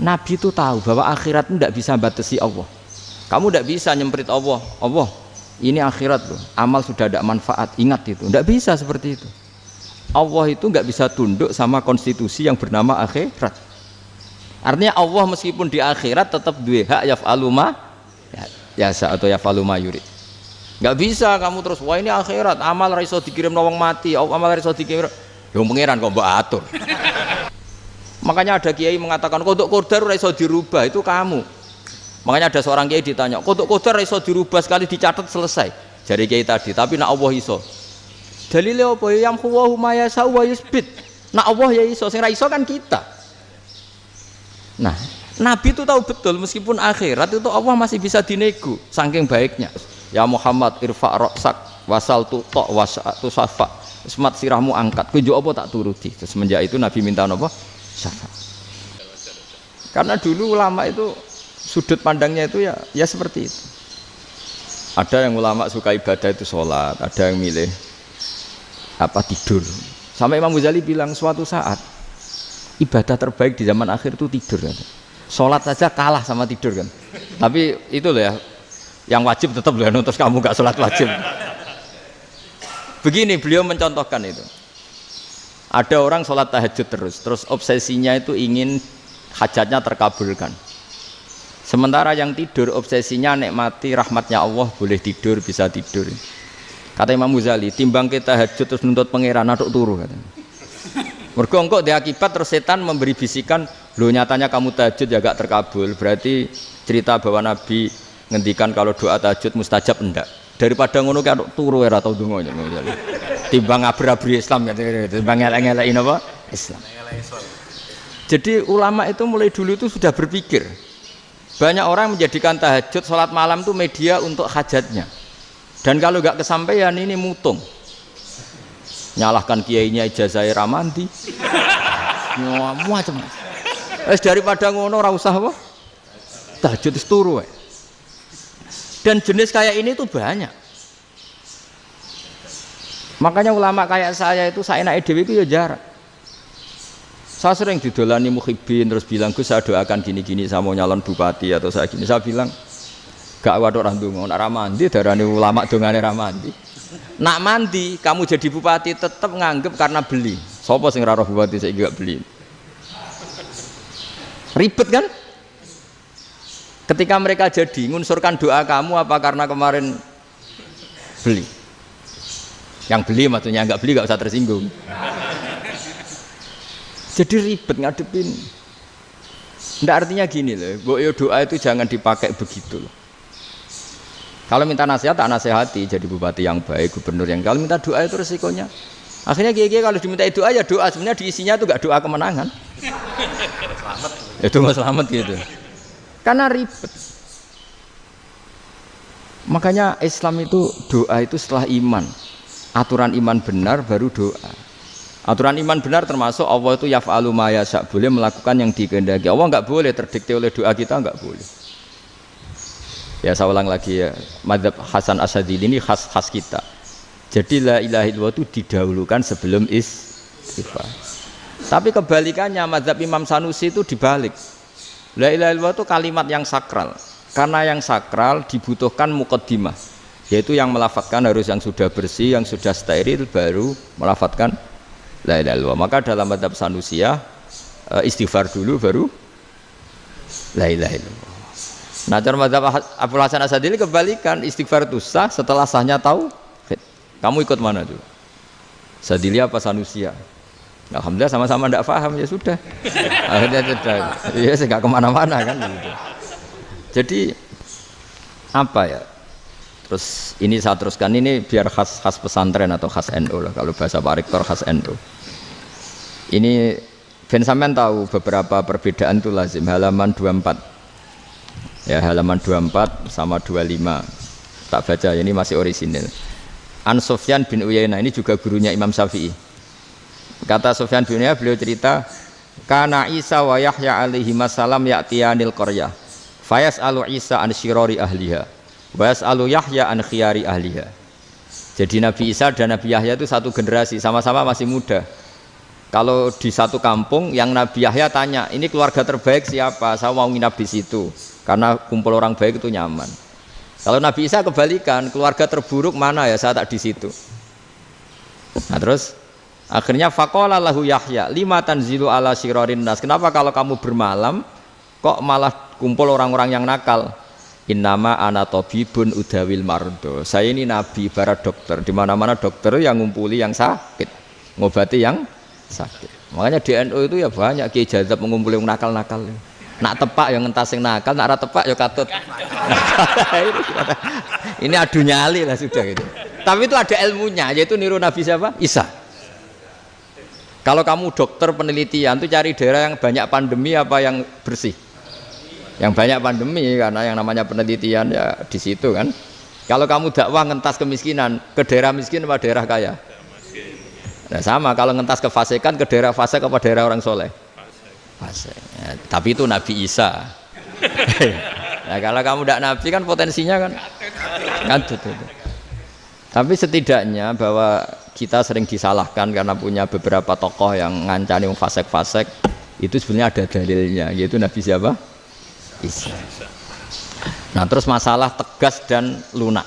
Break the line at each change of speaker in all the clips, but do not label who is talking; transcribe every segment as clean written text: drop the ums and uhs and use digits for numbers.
Nabi itu tahu bahwa akhirat itu tidak bisa batasi Allah. Kamu tidak bisa nyemprit Allah. Allah, ini akhirat loh. Amal sudah ada manfaat. Ingat itu. Tidak bisa seperti itu. Allah itu nggak bisa tunduk sama konstitusi yang bernama akhirat. Artinya Allah meskipun di akhirat tetap duwe hak yaf'alu ma yasa atau yaf'alu ma yurid. Nggak bisa kamu terus wah ini akhirat amal ra iso dikirim wong mati, amal ra iso dikirim. Yo pangeran kok mbok atur. Makanya ada kiai mengatakan kodok qadar ora iso dirubah, itu kamu. Makanya ada seorang kiai ditanya, kodok qadar ra iso dirubah sekali dicatat selesai. Jari kiai tadi, tapi nak Allah iso. Dalile apa ya huwa ma yasa wa yusbit. Nak Allah ya iso, sing ra iso kan kita. Nah, Nabi itu tahu betul meskipun akhirat itu Allah masih bisa dinego saking baiknya. Ya Muhammad irfa' ra'sak wasal tu ta' wasatu safa. Semat sirahmu angkat. Kowe njuk apa tak turuti. Terus semenjak itu Nabi minta apa? Syafa. Karena dulu ulama itu sudut pandangnya itu ya seperti itu. Ada yang ulama suka ibadah itu sholat, ada yang milih tidur. Sampai Imam Ghazali bilang suatu saat ibadah terbaik di zaman akhir itu tidur kan. Sholat saja kalah sama tidur kan. Tapi itu loh ya, yang wajib tetap loh, terus kamu gak sholat wajib. Begini beliau mencontohkan itu. Ada orang sholat tahajud terus obsesinya itu ingin hajatnya terkabulkan. Sementara yang tidur obsesinya nikmati rahmatnya Allah, boleh tidur, bisa tidur. Kata Imam Ghazali, timbang kita tahajud terus nuntut pangeran aduk turu katanya. Mergo engko dia akibat terus setan memberi bisikan, lo nyatanya kamu tahajud ya gak terkabul, berarti cerita bahwa Nabi ngendikan kalau doa tahajud mustajab enggak. Daripada ngono kan turu ora tau donga ngono. Timbang abri-abri Islam ya, timbang ngelek-ngelekin apa? Islam. Jadi ulama itu mulai dulu itu sudah berpikir. Banyak orang menjadikan tahajud salat malam itu media untuk hajatnya. Dan kalau gak kesampaian ini mutung. Nyalahkan kiainya ijazah ramandi. Macam. Daripada ngono ora usah apa? Tahajud wis turu wae. Dan jenis kayak ini tuh banyak. Makanya ulama kayak saya itu saya naik dewi itu ya jarak. Saya sering didolani muhibbin terus bilang Gus saya doakan gini-gini saya mau nyalon bupati atau saya gini. Saya bilang gak waduh orang dongo nak ramandi darani ulama dongane ramandi. Nak mandi kamu jadi bupati tetap nganggep karena beli. Sopo sing raro bupati saya gak beli. Ribet kan? Ketika mereka jadi ngunsurkan doa kamu apa karena kemarin beli? Yang beli maksudnya nggak beli nggak usah tersinggung. Jadi ribet ngadepin. Nggak artinya gini loh, doa itu jangan dipakai begitu loh. Kalau minta nasihat tak nasihati jadi bupati yang baik, gubernur yang kalau minta doa itu resikonya. Akhirnya kiai kalau diminta doa ya doa sebenarnya diisinya itu nggak doa kemenangan. Selamat. Itu nggak selamat gitu. Karena ribet. Makanya Islam itu doa itu setelah iman. Aturan iman benar baru doa. Aturan iman benar termasuk Allah itu yaf'alu ma yasha, boleh melakukan yang dikehendaki. Allah enggak boleh terdikte oleh doa kita, enggak boleh. Ya saya ulang lagi ya, mazhab Hasan Asyadzili ini khas kita. Jadi la ilaha illallah itu didahulukan sebelum istighfar. Tapi kebalikannya mazhab Imam Sanusi itu dibalik. La ilaha illallah itu kalimat yang sakral. Karena yang sakral dibutuhkan muqaddimah, yaitu yang melafadzkan harus yang sudah bersih, yang sudah steril baru melafadzkan la ilaha illallah. Maka dalam mazhab Sanusiyah istighfar dulu baru la ilaha illallah. Nah, cara mazhab Abu Hasan Asyadzili kebalikan, istighfar itu sah setelah sahnya tauhid. Kamu ikut mana tuh? Asyadzili apa Sanusiyah? Alhamdulillah sama-sama tidak paham ya sudah. Akhirnya sudah. Ya saya nggak kemana-mana kan. Gitu. Jadi apa ya? Terus ini saya teruskan ini biar khas pesantren atau khas NU lah. Kalau bahasa Pak Rektor khas NU. Ini Ben sampean tahu beberapa perbedaan itu lazim. Halaman 24. Ya halaman 24 sama 25. Tak baca ini masih orisinil. An Sufyan bin Uyainah ini juga gurunya Imam Syafi'i. Kata Sufyan bin Uyainah beliau cerita kana Isa wa Yahya alaihi wasallam ya'tiyanil qaryah fayas'alu Isa an syirari ahliha wa yas'alu Yahya an khiyari ahliha. Jadi Nabi Isa dan Nabi Yahya itu satu generasi, sama-sama masih muda. Kalau di satu kampung yang Nabi Yahya tanya, ini keluarga terbaik siapa? Saya mau nginap di situ karena kumpul orang baik itu nyaman. Kalau Nabi Isa kebalikan, keluarga terburuk mana ya? Saya tak di situ. Nah terus akhirnya faqala lahu Yahya, lima tanzilu ala syirarin nas. Kenapa kalau kamu bermalam kok malah kumpul orang-orang yang nakal? Innama ana tabibun udawil mardo. Saya ini nabi, para dokter. Di mana-mana dokter yang ngumpuli yang sakit, ngobati yang sakit. Makanya di NU itu ya banyak Kiai Jazab mengumpuli yang nakal-nakal. Nak tepak yang ngentas yang nakal, nak ora tepak ya katut. Ini adu nyali lah sudah gitu. Tapi itu ada ilmunya, yaitu niru Nabi siapa? Isa. Kalau kamu dokter penelitian tuh cari daerah yang banyak pandemi apa yang bersih? Yang banyak pandemi, karena yang namanya penelitian ya di situ kan. Kalau kamu dakwah ngentas kemiskinan, ke daerah miskin apa daerah kaya? Nah sama, kalau ngentas kefasikan ke daerah fasik apa daerah orang soleh? Fasik. Ya, tapi itu Nabi Isa. Nah kalau kamu tidak Nabi kan potensinya kan itu. Tapi setidaknya bahwa kita sering disalahkan karena punya beberapa tokoh yang ngancani fasik-fasik, itu sebenarnya ada dalilnya, yaitu Nabi siapa? Isa. Nah terus masalah tegas dan lunak.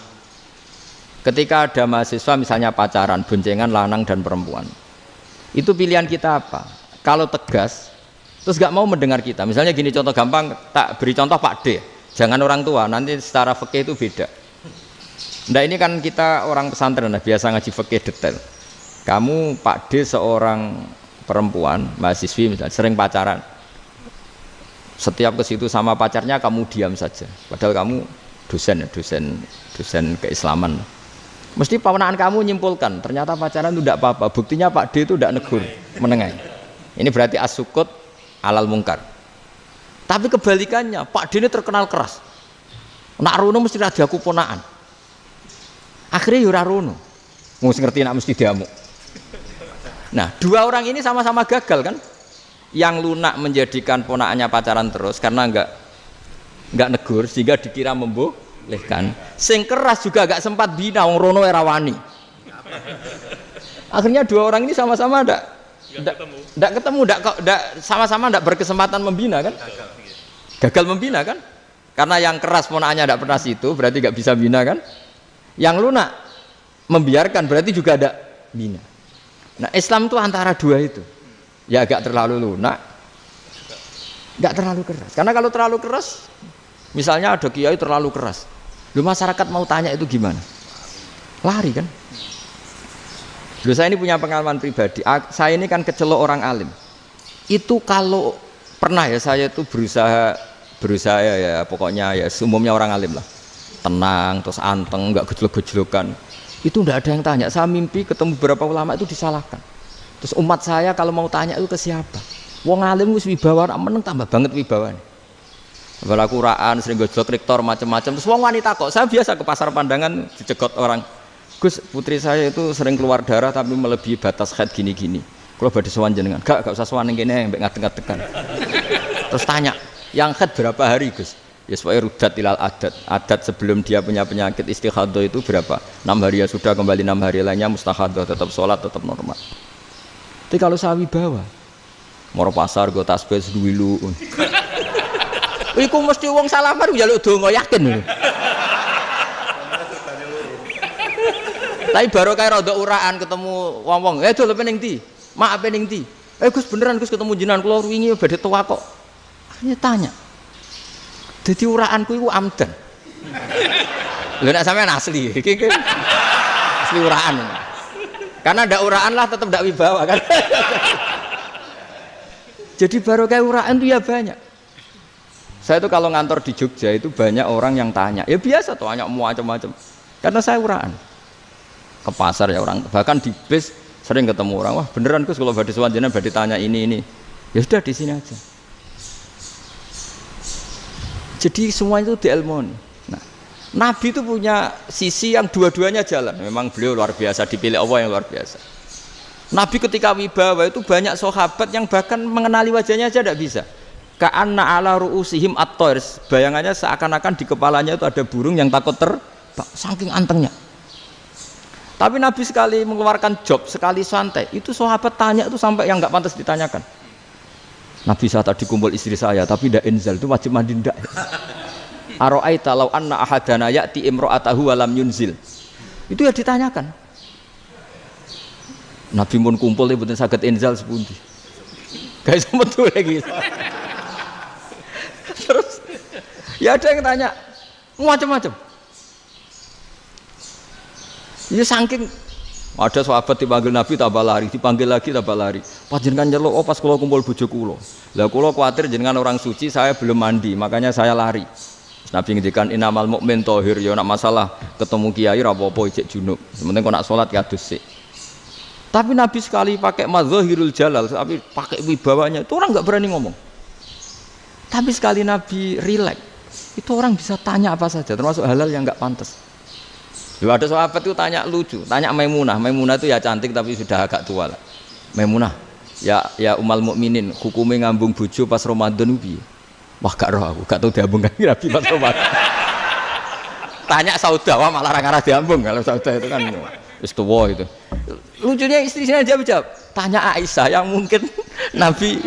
Ketika ada mahasiswa misalnya pacaran, boncengan lanang dan perempuan, itu pilihan kita apa? Kalau tegas, terus gak mau mendengar kita. Misalnya gini, contoh gampang, tak beri contoh Pak D. Jangan orang tua, nanti secara fikih itu beda. Nah ini kan kita orang pesantren, nah, biasa ngaji fikih detail. Kamu Pak D seorang perempuan, mahasiswi misalnya, sering pacaran. Setiap ke situ sama pacarnya kamu diam saja. Padahal kamu dosen keislaman. Mesti pamanaan kamu nyimpulkan, ternyata pacaran itu tidak apa-apa. Buktinya Pak D itu tidak negur, menengahi. Ini berarti as-sukut alal mungkar. Tapi kebalikannya, Pak D ini terkenal keras. Nak rono mesti ra diaku ponaan. Akhirnya yo ora rono. Mesti ngerti nak mesti diamuk. Nah, dua orang ini sama-sama gagal kan? Yang lunak menjadikan ponaannya pacaran terus karena enggak negur sehingga dikira membolehkan. Sing keras juga gak sempat bina wong rono era wani. Akhirnya dua orang ini sama-sama enggak ketemu, sama-sama enggak berkesempatan membina kan? Gagal membina kan? Karena yang keras ponaannya enggak pernah situ, berarti enggak bisa bina kan? Yang lunak membiarkan berarti juga ada bina. Nah, Islam itu antara dua itu. Ya agak terlalu lunak, enggak terlalu keras. Karena kalau terlalu keras, misalnya ada kiai terlalu keras, lu masyarakat mau tanya itu gimana? Lari kan? Lu saya ini punya pengalaman pribadi. Saya ini kan kecelok orang alim. Itu kalau pernah ya saya itu berusaha ya pokoknya ya umumnya orang alim lah. Tenang, terus anteng, enggak gejlok-gejlokan. Itu enggak ada yang tanya. Saya mimpi ketemu beberapa ulama itu disalahkan. Terus umat saya kalau mau tanya itu ke siapa? Wong alim wis wibawa, meneng tambah banget wibawane. Bala Quran sering gojlok rektor macam-macam. Terus wong wanita kok, saya biasa ke pasar Pandangan dicegot orang. Gus, putri saya itu sering keluar darah tapi melebihi batas haid gini-gini. Kalau badhe sowan jenengan, gak usah sowan ning kene mbek ngadeg-ngadegan. Terus tanya, yang haid berapa hari, Gus? Ya supaya rudat ilal adat sebelum dia punya penyakit istihadah itu berapa? 6 hari ya sudah, kembali 6 hari lainnya mustahadah, tetap sholat, tetap normal. Tapi kalau saya wibawa, moro pasar gue tasbih seduwilu. Iku mesti wong salaman njaluk donga yakin. Tapi baru kayak rada uraan ketemu wong-wong, dol pening ndi? Mak pening ndi? Gus beneran Gus ketemu jenengan kula wingi badhe tua kok. Akhirnya tanya. Dadi uraanku iku amdan. Lho nek sampean asli, iki asli uraan. Karena ndak uraan lah tetap ndak wibawa kan. Jadi baru kayak uraan itu ya banyak. Saya itu kalau ngantor di Jogja itu banyak orang yang tanya. Ya biasa tuh tanya macam-macam. Karena saya uraan. Ke pasar ya orang, bahkan di bis sering ketemu orang. Wah beneran Gus kalau badhe sowan jenengan badhe tanya ini. Ya sudah di sini aja. Jadi semua itu diilmoni. Nah, Nabi itu punya sisi yang dua-duanya jalan. Memang beliau luar biasa, dipilih Allah yang luar biasa. Nabi ketika wibawa itu banyak sahabat yang bahkan mengenali wajahnya aja tidak bisa. Ka'anna ala ru'usihim at-thair. Bayangannya seakan-akan di kepalanya itu ada burung yang takut terbang, saking antengnya. Tapi Nabi sekali mengeluarkan job, sekali santai, itu sahabat tanya itu sampai yang nggak pantas ditanyakan. Nabi saat tadi kumpul istri saya, tapi tidak inzal itu wajib mandi ndak. Aro'aita law anna ahadana ya'ti imro'atahu walam yunzil. Itu ya ditanyakan. Nabi mun kumpul itu betul saged inzal sepundi. Guys betul lagi. Terus ya ada yang tanya macam-macam. Ya saking ada sahabat dipanggil Nabi tambah lari, dipanggil lagi tambah lari. Panjenengan nyeluk, oh pas kula kumpul bojo kula. Lah kula kuwatir jenengan orang suci, saya belum mandi, makanya saya lari. Nabi ngendikan inamal mukmin thahir, ya nak masalah ketemu kiai ra apa-apa ijek junub. Sementing kok nak salat ya adus sik. Tapi Nabi sekali pakai madzahirul jalal, tapi pakai wibawanya, itu orang enggak berani ngomong. Tapi sekali Nabi rileks, itu orang bisa tanya apa saja, termasuk halal yang enggak pantas. Ada sahabat itu tanya lucu, tanya Maimunah. Maimunah itu ya cantik tapi sudah agak tua lah. Maimunah, ya umal mukminin, hukumnya ngambung bojo pas Ramadan piye? Wah gak roh aku, gak tahu diambung kan Nabi pas Ramadan. Tanya Saudah, wah malah orang arah diambung kalau Saudah itu kan wis tuwa itu. Lucunya istrinya dia jawab, tanya Aisyah yang mungkin Nabi,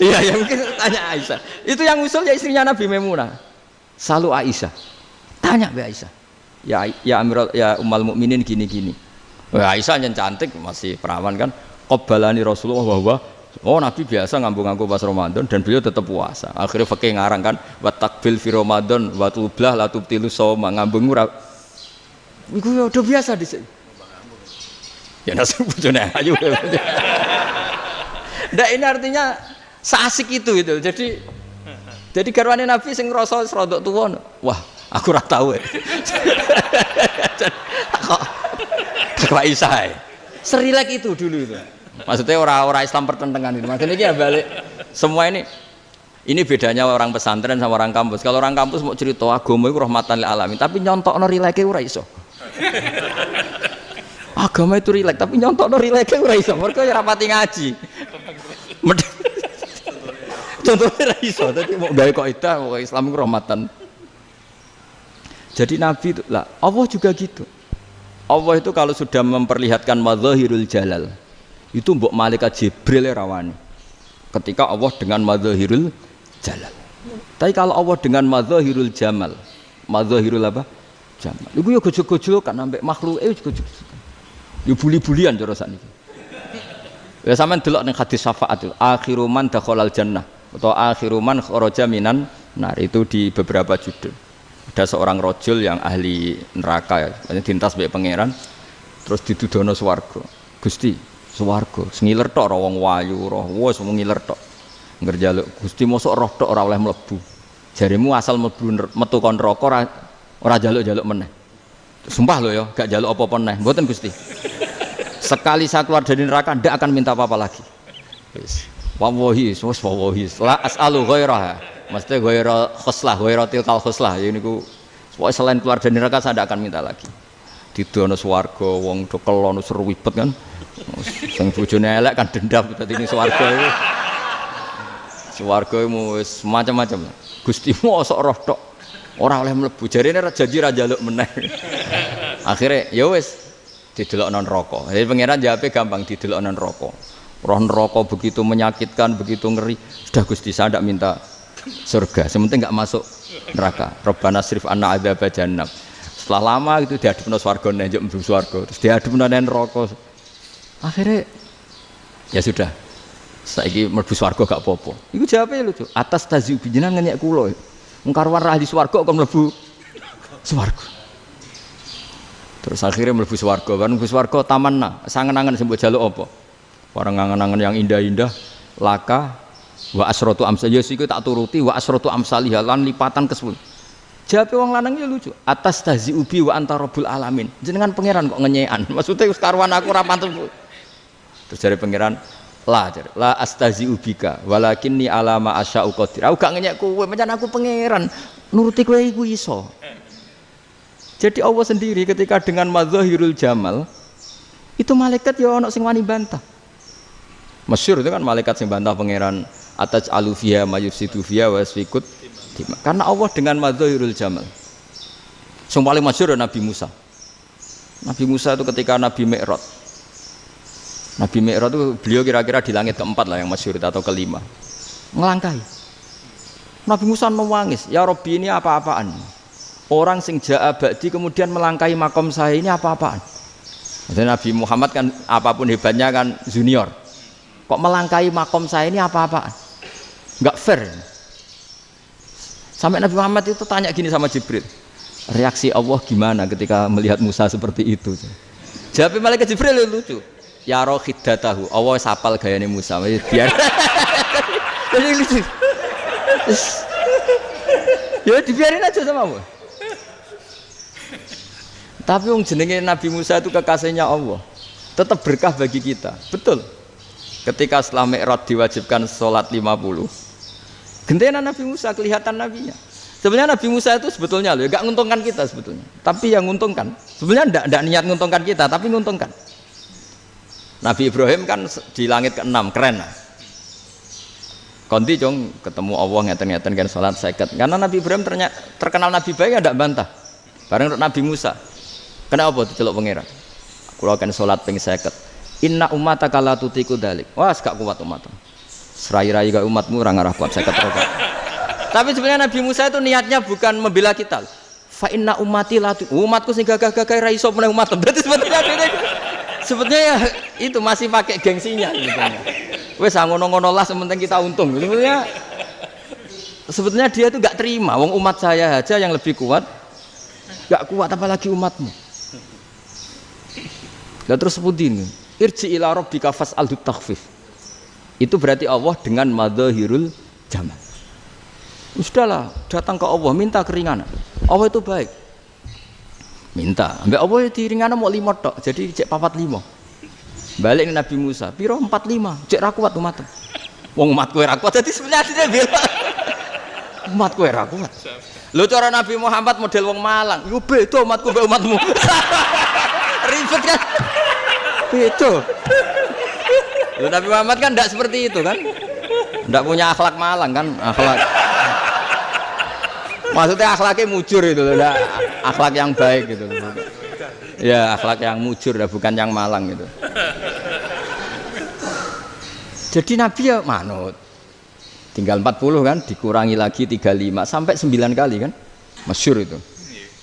iya yang mungkin tanya Aisyah. Itu yang usul ya istrinya Nabi Maimunah. Selalu Aisyah, tanya be Aisyah. Ya Amirul ya umal mukminin gini-gini. Wah Aisyah yang cantik masih perawan kan. Qabbalani Rasulullah bahwa oh Nabi biasa ngambung-ngambung pas Ramadan dan beliau tetap puasa. Akhirnya fakih ngarang kan wa takbil fi Ramadan wa tublah la tubtilu shauma ngambung ora. Iku ya udah biasa di sini. Ya nasi bojone ayu. Ndak ini artinya seasik itu gitu. Jadi garwane Nabi sing ngrasa rodok tuwa. Wah, aku ora tahu. Kok Aisyah. Serilek itu dulu itu. Maksudnya orang Islam pertentangan itu. Maksudnya ini ya balik semua ini bedanya orang pesantren sama orang kampus. Kalau orang kampus mau cerita agama itu rahmatan lil alamin, tapi nyontokno rileke ora iso. Agama itu rilek, tapi nyontokno rileke ora iso. Mergo ya rapati ngaji. Contohnya ora iso, dadi mau gawe kaidah kok Islam itu rahmatan. Jadi Nabi itu lah, Allah juga gitu. Allah itu kalau sudah memperlihatkan madzahirul jalal, itu mbok malaikat Jibril rawani. Ketika Allah dengan madzahirul jalal. Tapi kalau Allah dengan madzahirul jamal, madzahirul apa? Jamal. Iku yo gojol-gojol kan ambek makhluk gojol. Yo buli-bulian cara sakniki. Ya sampean delok ning hadis syafaat itu, akhiru man dakhalal jannah atau akhiru man kharaja minan nar itu di beberapa judul. Ada seorang rojul yang ahli neraka ya, dintas mbek pangeran terus didudono swarga. Gusti, swarga sengiler tok ora wong wayu roh, wis ngiler tok. Ngger njaluk Gusti mosok roh tok ora oleh mlebu. Jarimu asal mlebu metu kon neraka ora njaluk-njaluk meneh. Sumpah lho ya, gak njaluk apa-apa meneh. Mboten Gusti. Sekali saya keluar dari neraka ndak akan minta apa-apa lagi. Wis. Wallahi, wallahi. La as'alu ghairaha. Maksudnya ghaira khuslah, ghaira tilkal khuslah. Ya niku pokoke selain keluar dari neraka saya ndak akan minta lagi. Didono swarga wong do kelon seru wibet kan. Sing bojone elek kan dendam dadi ning swarga iku. Swarga wis macam-macam. Gusti mosok roh tok ora oleh mlebu. Jarine janji ra njaluk meneh. Akhire ya wis didelokno neraka. Jadi pangeran jawabe gampang didelokno neraka. Roh neraka begitu menyakitkan, begitu ngeri. Sudah Gusti saya ndak minta surga, sementing nggak masuk neraka. Rabbana srif anna adzaba jahannam. Setelah lama itu diadepno swarga njuk mlebu swarga, terus diadepno nang neraka. Akhirnya ya sudah. Saiki mlebu swarga gak apa-apa. Iku jawabe lucu. Atas taziu jenengan ngenyek kula. Wong karuan ra di swarga kok mlebu swarga. Terus akhirnya mlebu swarga, kan mlebu swarga tamanna, sangen-angen sing mbok jaluk apa? Barang angen-angen yang indah-indah, laka wa asratu amsal ya siku tak turuti wa asratu amsalih lan lipatan ke-10. Jawabe wong lanang ya lucu. Atas taziubi wa anta rabbul alamin. Jenengan pangeran kok ngenyekan. Maksudnya wis karuan aku ora pantes. Terus jare pangeran, la astaziubika walakinni alama asya'u qadir. Aku gak ngenyek kowe, pancen aku pangeran. Nuruti kowe iku iso. Jadi Allah sendiri ketika dengan madzahirul jamal itu malaikat ya ono sing wani bantah. Masyhur itu kan malaikat sing bantah pangeran ataj alufiya mayufsidu fiya wasfikut. Karena Allah dengan madzahirul jamal. Sing paling masyhur Nabi Musa. Nabi Musa itu ketika Nabi Mi'raj. Nabi Mi'raj itu beliau kira-kira di langit keempat lah yang masyhur atau kelima. Ngelangkai. Nabi Musa nangis, ya Rabbi ini apa-apaan? Orang sing ja'a ba'di kemudian melangkai makom saya ini apa-apaan? Dan Nabi Muhammad kan apapun hebatnya kan junior. Kok melangkai makom saya ini apa-apaan? Enggak fair. Sampai Nabi Muhammad itu tanya gini sama Jibril. Reaksi Allah gimana ketika melihat Musa seperti itu? Jawab malaikat Jibril lucu. Ya rohidatahu. Allah sapal gayane Musa. Biar. Jadi lucu. Ya dibiarin aja sama Allah. Tapi wong jenenge Nabi Musa itu kekasihnya Allah. Tetap berkah bagi kita. Betul. Ketika setelah Mi'raj diwajibkan sholat 50. Gentena Nabi Musa kelihatan nabinya. Sebenarnya Nabi Musa itu sebetulnya loh, enggak nguntungkan kita sebetulnya. Tapi yang nguntungkan. Sebenarnya enggak niat nguntungkan kita, tapi nguntungkan. Nabi Ibrahim kan di langit ke-6, keren lah. Konti jong ketemu Allah ngeten-ngeten kan sholat 50. Karena Nabi Ibrahim terkenal Nabi baik enggak bantah. Bareng Nabi Musa. Kenapa diceluk pangeran? Kula kan salat ping 50. Inna ummataka la tutiku dalik. Wah, gak kuat umatmu. Serai-rai gak umatmu ora ngarah kuat 50 rokaat. Tapi sebenarnya Nabi Musa itu niatnya bukan membela kita. Fa inna ummati la umatku sing gagah-gagah ra iso meneh umat. Berarti sebetulnya ya, itu masih pakai gengsinya gitu. Wes ngono-ngono lah sementing kita untung. Sebetulnya dia itu gak terima. Wong umat saya aja yang lebih kuat. Gak kuat apalagi umatmu. Lah terus sebutin irji ila rabbika fas'alhu takhfif. Itu berarti Allah dengan madzahirul jamal. Sudahlah, datang ke Allah minta keringanan. Allah itu baik. Minta, ambek Allah diringanan mau 5 tok. Jadi cek 45. Balik ke Nabi Musa, piro 45, cek ra kuat umat. Wong umatku ora kuat dadi sebenarnya bela. Umatku ora kuat. Lho cara Nabi Muhammad model wong Malang, yo beda umatku mbek umatmu. Ribet kan? Beda. Lho Nabi Muhammad kan enggak seperti itu kan? Enggak punya akhlak Malang kan? Akhlak. Maksudnya akhlaknya mujur itu loh, enggak akhlak yang baik gitu. Ya, akhlak yang mujur bukan yang Malang gitu. Jadi Nabi ya manut. Tinggal 40 kan, dikurangi lagi 35 sampai 9 kali kan? Masyhur itu.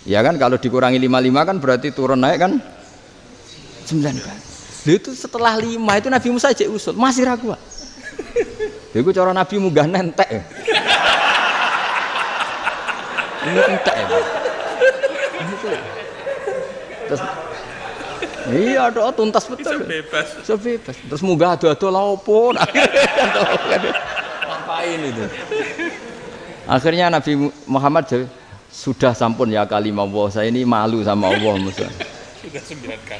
Ya kan kalau dikurangi 55 kan berarti turun naik kan 9 kali. Lalu itu setelah 5 itu Nabi Musa aja usul, masih ragu. Itu cara Nabi munggah nentek. Ini entek ya. Terus iya ada tuntas betul. Sebebas. Terus munggah ado-ado lha opo? Ngapain itu? Akhirnya Nabi Muhammad sudah sampun ya kalimah Allah, saya ini malu sama Allah Musa.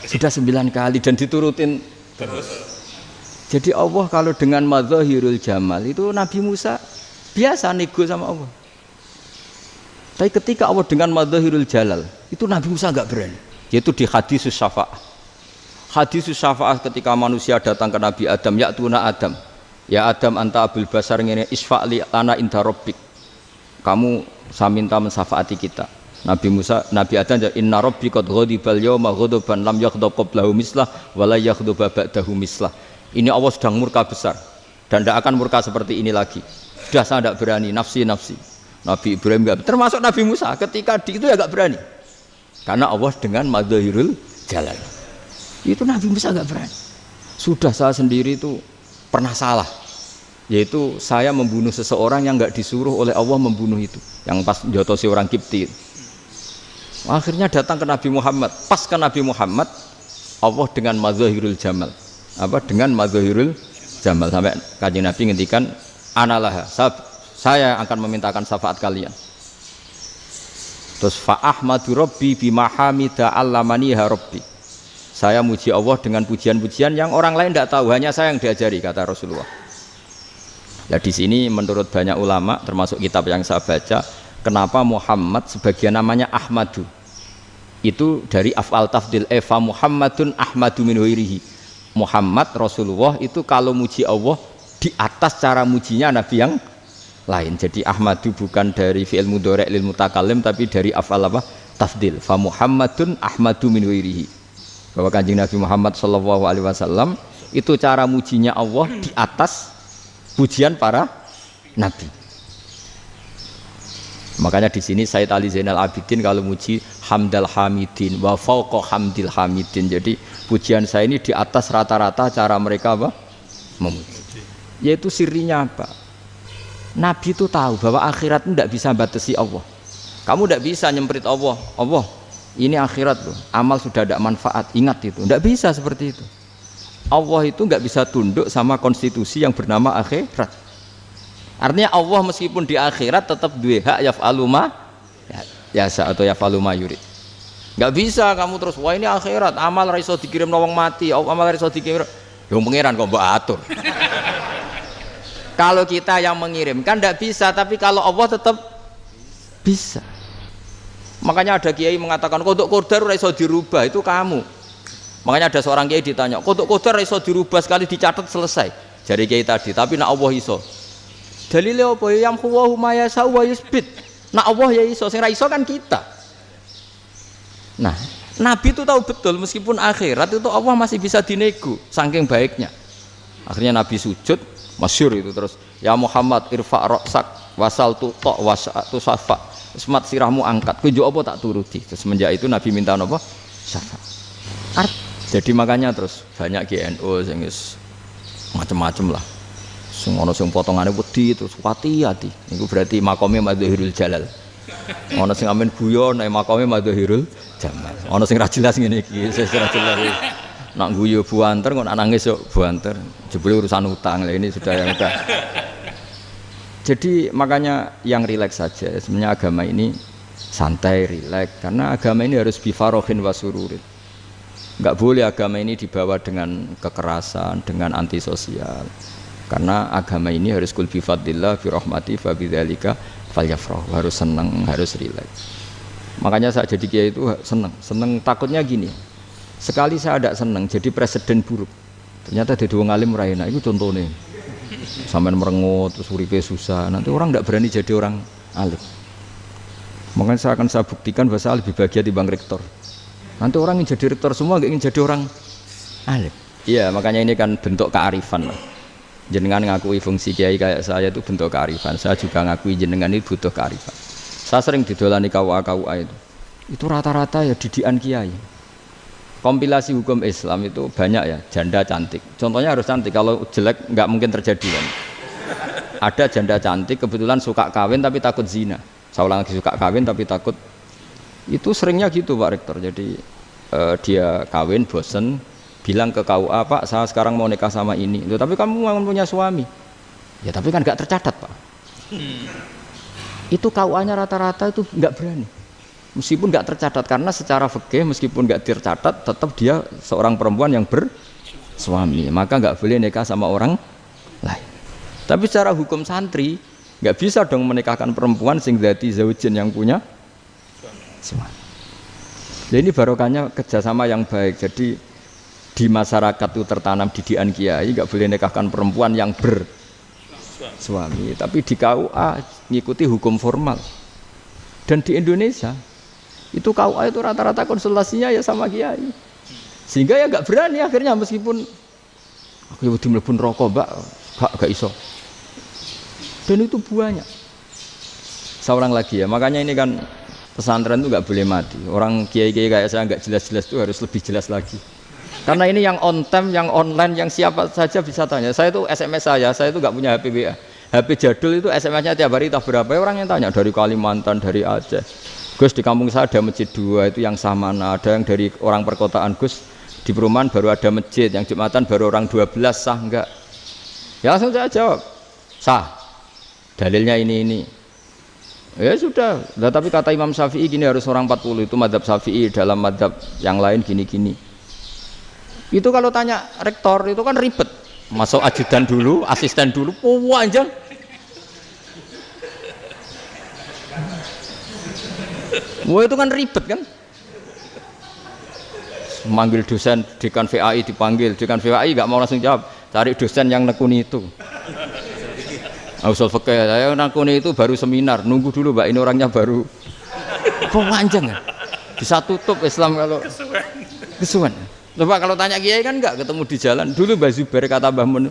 Sudah 9 kali dan diturutin terus. Jadi Allah kalau dengan madzahirul jamal itu Nabi Musa biasa nego sama Allah. Tapi ketika Allah dengan madzahirul jalal itu Nabi Musa enggak berani. Yaitu di hadisus syafa'ah. Hadisus syafa'ah ketika manusia datang ke Nabi Adam, ya'tuna Adam. Ya Adam anta abul basar ngene isfa'li lana inda rabbik. Kamu saya minta mensafaati kita. Nabi Musa, Nabi Adam inna rabbi qad ghadibal yawma ghadaban lam yaghdab qablahu mislah wa la yaghdab ba'dahu mislah. Ini Allah sedang murka besar dan tidak akan murka seperti ini lagi. Sudah saya tidak berani, nafsi. Nabi Ibrahim enggak, termasuk Nabi Musa ketika itu ya enggak berani. Karena Allah dengan madzahirul jalal. Itu Nabi Musa enggak berani. Sudah saya sendiri itu pernah salah. Yaitu saya membunuh seseorang yang enggak disuruh oleh Allah membunuh itu. Yang pas jotosi orang Kipti. Akhirnya datang ke Nabi Muhammad. Pas ke Nabi Muhammad, Allah dengan madzahirul jamal. Dengan madzahirul jamal sampai Kanjeng Nabi ngendikan analah saya akan memintakan syafaat kalian. Terus fa ahmadu rabbi bima hamida allamaniha rabbi. Saya muji Allah dengan pujian-pujian yang orang lain tidak tahu, hanya saya yang diajari, kata Rasulullah. Nah di sini menurut banyak ulama termasuk kitab yang saya baca, kenapa Muhammad sebagian namanya Ahmadu? Itu dari af'al tafdil fa Muhammadun ahmadu min ghairihi. Muhammad Rasulullah itu kalau muji Allah di atas cara mujinya Nabi yang lain. Jadi Ahmadu bukan dari fi'il mudhari' lil mutakallim tapi dari af'al apa? Tafdil. Fa Muhammadun ahmadu min ghairihi. bahwa Kanjeng Nabi Muhammad SAW itu cara mujinya Allah di atas pujian para nabi. Makanya di sini Sayyid Ali Zainal Abidin kalau muji hamdal hamidin wa fauqa hamdil hamidin. Jadi pujian saya ini di atas rata-rata cara mereka apa? Memuji. Yaitu sirinya apa? Nabi itu tahu bahwa akhirat itu tidak bisa batasi Allah. Kamu tidak bisa nyemprit Allah. Allah, ini akhirat loh. Amal sudah tidak manfaat. Ingat itu. Tidak bisa seperti itu. Allah itu nggak bisa tunduk sama konstitusi yang bernama akhirat. Artinya Allah meskipun di akhirat tetap duwe hak yaf'alu ma yasa atau yaf'alu ma yurid. Nggak bisa kamu terus wah ini akhirat amal ra iso dikirim wong mati, amal ra iso dikirim. Yo pangeran kok mbok atur. Kalau kita yang mengirimkan tidak bisa, tapi kalau Allah tetap bisa. Makanya ada kiai mengatakan kodok qadar ora iso dirubah, itu kamu. Makanya ada seorang kiai ditanya, kodok qadar ora iso dirubah sekali dicatat selesai. Jari kiai tadi, tapi nak Allah iso. Dalile apa ya yamhuwa ma yasha wa yusbit. Nak Allah ya iso, sing ra iso kan kita. Nah, Nabi itu tahu betul meskipun akhirat itu Allah masih bisa dinego saking baiknya. Akhirnya Nabi sujud, masyhur itu terus, ya Muhammad irfa' ra'sak wasal tu ta' wasatu safa. Semat sirahmu angkat, kowe njuk apa tak turuti. Terus semenjak itu Nabi minta apa? Syafaat. Jadi makanya terus banyak GNU sing wis macam-macam lah. Sing ana sing potongane wedi terus hati-hati. Niku berarti makome Madhahirul Jalal. Ana sing amen guyon nek makome Madhahirul Jamal. Ana sing ra jelas ngene iki, sing ra jelas. Nak guyu buanter kok nangis yo buanter. Jebule urusan utang. Lah ini sudah yang udah. Jadi makanya yang rileks saja. Sebenarnya agama ini santai, rileks. Karena agama ini harus bifarohin wasururin. Enggak boleh agama ini dibawa dengan kekerasan, dengan antisosial. Karena agama ini harus kul bifadillah, birahmati, fabidzalika falyafrahu. Harus senang, harus rileks. Makanya saya jadi kiai itu senang. Senang takutnya gini. Sekali saya tidak senang jadi presiden buruk. Ternyata jadi wong alim ora enak. Itu contohnya. Sampai merengut terus uripe susah, nanti orang tidak berani jadi orang alim. Makanya saya buktikan bahwa saya lebih bahagia dibanding rektor. Nanti orang ingin jadi rektor semua, nggak ingin jadi orang alim. Iya, makanya ini kan bentuk kearifan lah. Jenengan ngakui fungsi kiai kayak saya itu bentuk kearifan. Saya juga ngakui jenengan ini butuh kearifan. Saya sering didolani KUA itu. Itu rata-rata ya didikan kiai. Kompilasi hukum Islam itu banyak ya, janda cantik. Contohnya harus cantik, kalau jelek nggak mungkin terjadi kan. Ada janda cantik kebetulan suka kawin tapi takut zina. Saya ulang lagi, suka kawin tapi takut. Itu seringnya gitu Pak Rektor. Jadi dia kawin bosen, bilang ke KUA, Pak saya sekarang mau nikah sama ini. Loh, tapi kamu mau punya suami. Ya tapi kan nggak tercatat Pak. Itu KUA-nya rata-rata itu nggak berani. Meskipun nggak tercatat, karena secara fikih meskipun nggak tercatat tetap dia seorang perempuan yang bersuami, maka nggak boleh nikah sama orang lain. Tapi secara hukum santri nggak bisa dong menikahkan perempuan sing dzati zaujin yang punya suami. Jadi ini barokahnya kerjasama yang baik. Jadi di masyarakat itu tertanam didikan kiai nggak boleh nikahkan perempuan yang bersuami. Tapi di KUA ngikuti hukum formal. Dan di Indonesia itu KUA itu rata-rata konsultasinya ya sama kiai, sehingga ya nggak berani akhirnya meskipun aku udah mlebu rokok mbak gak iso. Dan itu banyak. Seorang lagi ya, makanya ini kan pesantren itu nggak boleh mati. Orang kiai-kiai kayak saya nggak jelas-jelas itu harus lebih jelas lagi. Karena ini yang on time, yang online, yang siapa saja bisa tanya. Saya itu SMS saya itu nggak punya HP WA. HP jadul itu SMS-nya tiap hari tak berapa, orang yang tanya dari Kalimantan, dari Aceh. Gus di kampung saya ada masjid 2 itu yang sah mana, ada yang dari orang perkotaan, Gus di perumahan baru ada masjid, yang Jumatan baru orang 12, sah enggak? Ya langsung saya jawab, sah, dalilnya ini. Ya sudah, nah, tapi kata Imam Syafi'i gini harus orang 40, itu madzhab Syafi'i, dalam madzhab yang lain gini-gini. Itu kalau tanya rektor itu kan ribet, masuk ajudan dulu, asisten dulu, panjang. Wah itu kan ribet kan. Manggil dosen dekan VAI dipanggil, dekan VAI nggak mau langsung jawab, cari dosen yang nekuni itu. Usul fikih saya nekuni itu baru seminar, nunggu dulu Mbak ini orangnya baru. Kok panjang kan? Bisa tutup Islam kalau kesuwen. Coba kalau tanya kiai kan enggak ketemu di jalan. Dulu Mbah Zubair kata Mbah Mun,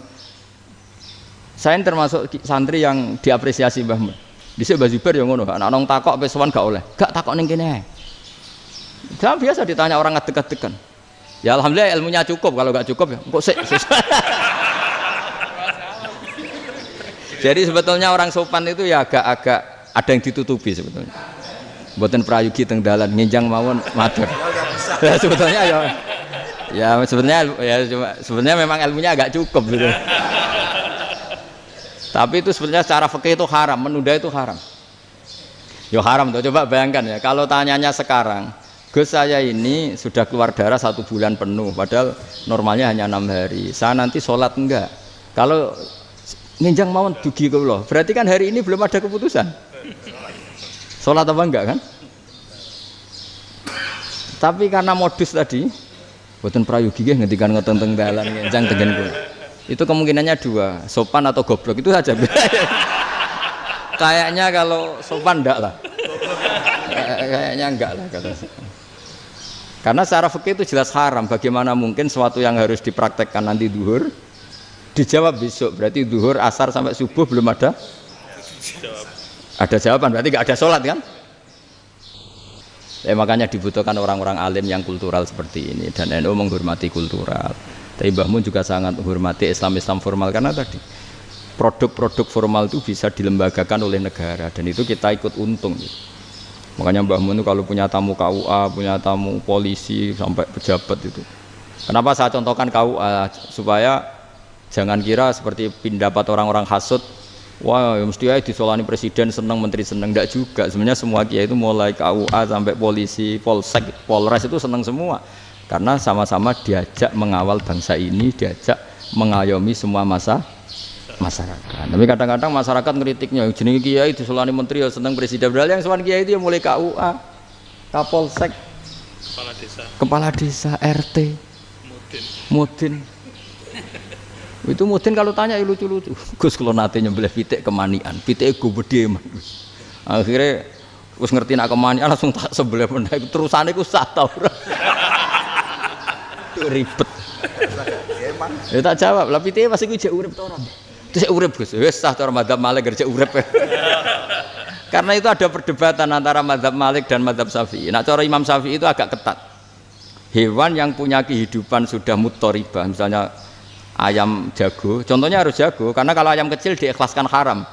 saya termasuk santri yang diapresiasi Mbah Mun. Dhisik Mbah Zubair ya ngono, anak nong takok pesowan gak oleh. Gak takok ning kene. Jangan biasa ditanya orang ngadeg-adegan. Ya alhamdulillah ilmunya cukup, kalau gak cukup ya kok sik. Jadi sebetulnya orang sopan itu ya agak-agak ada yang ditutupi sebetulnya. Mboten prayogi teng dalan nginjang mawon matur. Ya sebetulnya ya sebenarnya memang ilmunya agak cukup gitu. Tapi itu sebenarnya secara fikih itu haram, menunda itu haram. Ya haram tuh, coba bayangkan ya, kalau tanyanya sekarang, Gus saya ini sudah keluar darah 1 bulan penuh, padahal normalnya hanya 6 hari. Saya nanti sholat enggak? Kalau nginjang mawon dugi kula, berarti kan hari ini belum ada keputusan. Sholat apa enggak kan? Tapi karena modus tadi, boten prayogi nggih ngendikan ngoten teng dalan nginjang tengen kula. Itu kemungkinannya 2, sopan atau goblok itu saja. Kayaknya kalau sopan enggak lah. Kayaknya enggak lah kata. Karena secara fikih itu jelas haram. Bagaimana mungkin sesuatu yang harus dipraktekkan nanti duhur dijawab besok, berarti duhur, asar sampai subuh belum ada jawaban, berarti nggak ada sholat kan? Ya, makanya dibutuhkan orang-orang alim yang kultural seperti ini, dan NU menghormati kultural. Tapi Mbah Mun juga sangat menghormati Islam formal, karena tadi produk-produk formal itu bisa dilembagakan oleh negara, dan itu kita ikut untung. Makanya Mbah Mun itu kalau punya tamu KUA, punya tamu polisi sampai pejabat itu. Kenapa saya contohkan KUA? Supaya jangan kira seperti pendapat orang-orang hasud, wah ya mesti aja disolani presiden seneng, menteri seneng. Enggak juga, sebenarnya semua kiai itu mulai KUA sampai polisi, polsek, polres itu seneng semua, karena sama-sama diajak mengawal bangsa ini, diajak mengayomi semua masyarakat. Tapi kadang-kadang masyarakat ngeritiknya, jenenge kiai disolani menteri ya seneng, presiden berarti yang sowan kiai itu ya mulai KUA, Kapolsek, kepala desa, RT, mudin. Itu mudin kalau tanya ya lucu-lucu. Gus kalau nate nyembelih pitik kemanian, pitik gue gede man. Akhirnya terus ngerti nak kemanian langsung tak sebelah meneh. Terusane ku sah ta ora. Ribet. Ya tak jawab, lah pitike pasti ku jek urip ta ora. Terus urip Gus. Wis sah cara madzhab Malik kerja urip. Karena itu ada perdebatan antara madzhab Malik dan madzhab Syafi'i. Nah cara Imam Syafi'i itu agak ketat. Hewan yang punya kehidupan sudah mutharibah, misalnya ayam jago, contohnya harus jago, karena kalau ayam kecil diikhlaskan haram.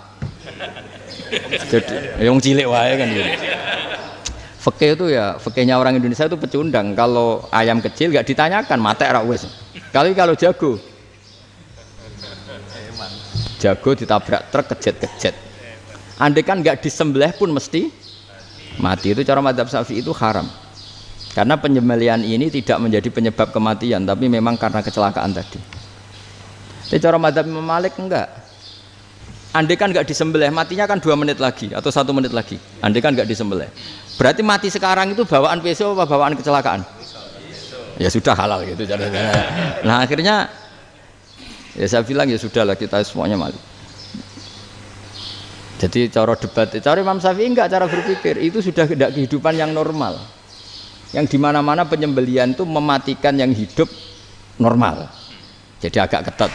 Jadi yang cilik wae kan gitu. Fikih itu ya, fikihnya orang Indonesia itu pecundang. Kalau ayam kecil nggak ditanyakan, mate ra wis. Kalau jago ditabrak truk kejet-kejet. Andai kan nggak disembelih pun mesti mati. Itu cara madzhab Syafi'i itu haram. Karena penyembelihan ini tidak menjadi penyebab kematian, tapi memang karena kecelakaan tadi. Tapi cara madzhab Imam Malik enggak. Andai kan enggak disembelih, matinya kan 2 menit lagi atau 1 menit lagi. Andai kan enggak disembelih, berarti mati sekarang itu bawaan peso apa bawaan kecelakaan? Ya sudah halal gitu. Nah akhirnya ya saya bilang ya sudahlah, kita semuanya mati. Jadi cara debat, cara Imam Syafi'i enggak, cara berpikir itu sudah tidak kehidupan yang normal, yang dimana-mana penyembelihan itu mematikan yang hidup normal. Jadi agak ketat.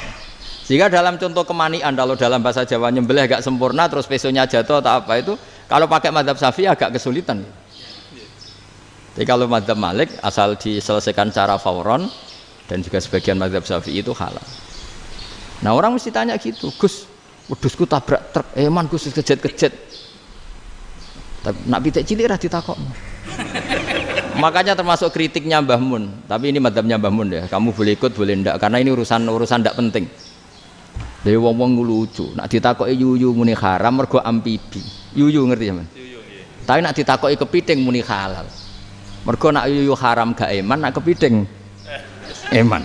Sehingga dalam contoh kemanian, kalau dalam bahasa Jawa nyembelih agak sempurna terus pesonya jatuh atau apa itu, kalau pakai madzhab Syafi'i agak kesulitan. Jadi kalau madzhab Malik asal diselesaikan secara fauron, dan juga sebagian madzhab Syafi'i itu halal. Nah orang mesti tanya gitu, Gus, wedhusku tabrak truk, man Gus kejet-kejet. Tapi nak pitik cilik ra ditakokno. Makanya termasuk kritiknya Mbah Mun, tapi ini madzhabnya Mbah Mun ya. Kamu boleh ikut boleh ndak, karena ini urusan ndak penting. Dewe wong-wong lucu, nak ditakoki yuyu muni haram mergo amfibi. Yuyu ngerti sampean? Yuyu nggih. Tapi nak ditakoki kepiting muni halal. Mergo nak yuyu haram gak eman, nak kepiting eman.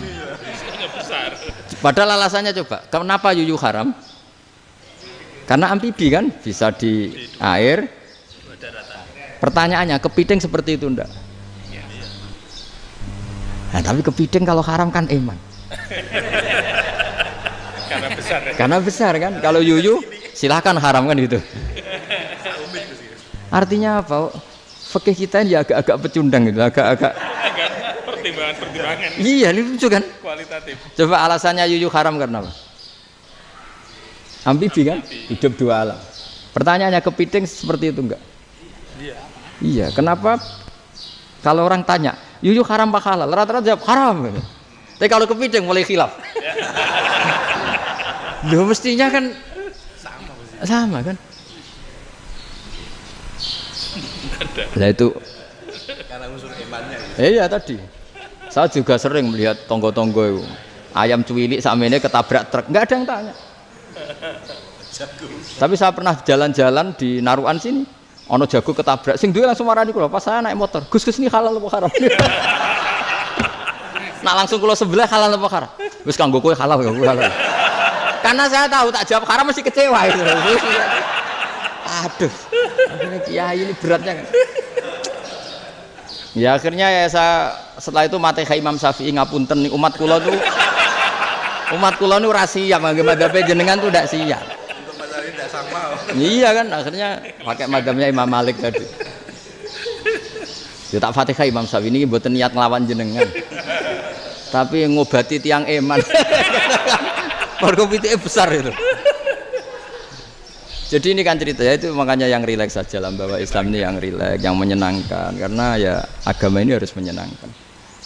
Padahal alasannya coba, kenapa yuyu haram? Karena amfibi kan, bisa di air. Pertanyaannya, kepiting seperti itu ndak? Nah, tapi kepiting kalau haram kan eman. Karena besar kan. Kalau yuyu silahkan haram kan gitu. Artinya apa? Fikih kita ini agak-agak pecundang gitu, agak-agak
pertimbangan.
Iya, ini lucu kan?
Kualitatif.
Coba alasannya yuyu haram karena apa? Amfibi kan? Hidup dua alam. Pertanyaannya kepiting seperti itu enggak?
Iya.
Iya, kenapa kalau orang tanya, yuyu haram apa halal? Rata-rata jawab haram. Tapi kalau kepiting mulai khilaf. Loh mestinya kan sama kan? Nah itu
Karena unsur imannya.
iya tadi. Saya juga sering melihat tonggo-tonggo itu. Ayam cuwilik sakmene ketabrak truk, enggak ada yang tanya. Tapi saya pernah jalan-jalan di Narukan sini. Ono jago ketabrak, sing duwe langsung marani kula pas saya naik motor. Gus ini halal apa haram? Nak langsung kula sebelah halal apa haram? Wis kanggo kowe halal ya halal. Karena saya tahu tak jawab haram mesti kecewa itu. Aduh. Akhirnya kiai ini beratnya kan. Ya akhirnya ya saya setelah itu Fatihah Imam Syafi'i ngapunten nih umat kula nu ora siap mangke madzhab jenengan tuh ndak siap.
Untuk masalah ini tidak sama.
Iya kan akhirnya pakai madzhabnya Imam Malik tadi. Ya tak Fatihah Imam Syafi'i ini mboten niat nglawan jenengan. Tapi ngobati tiang eman. Mergo pitike besar itu. Jadi ini kan ceritanya itu makanya yang rileks saja lah bahwa Islam ini yang rileks, yang menyenangkan karena ya agama ini harus menyenangkan.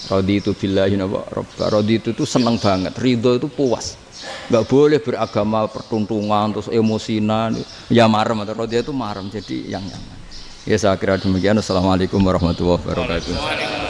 Raditu billahi robba. Raditu itu seneng banget, ridho itu puas. Enggak boleh beragama pertuntungan terus emosinan, ya marem atau raditu itu marem jadi yang nyaman. Ya saya kira demikian. Assalamualaikum warahmatullahi wabarakatuh.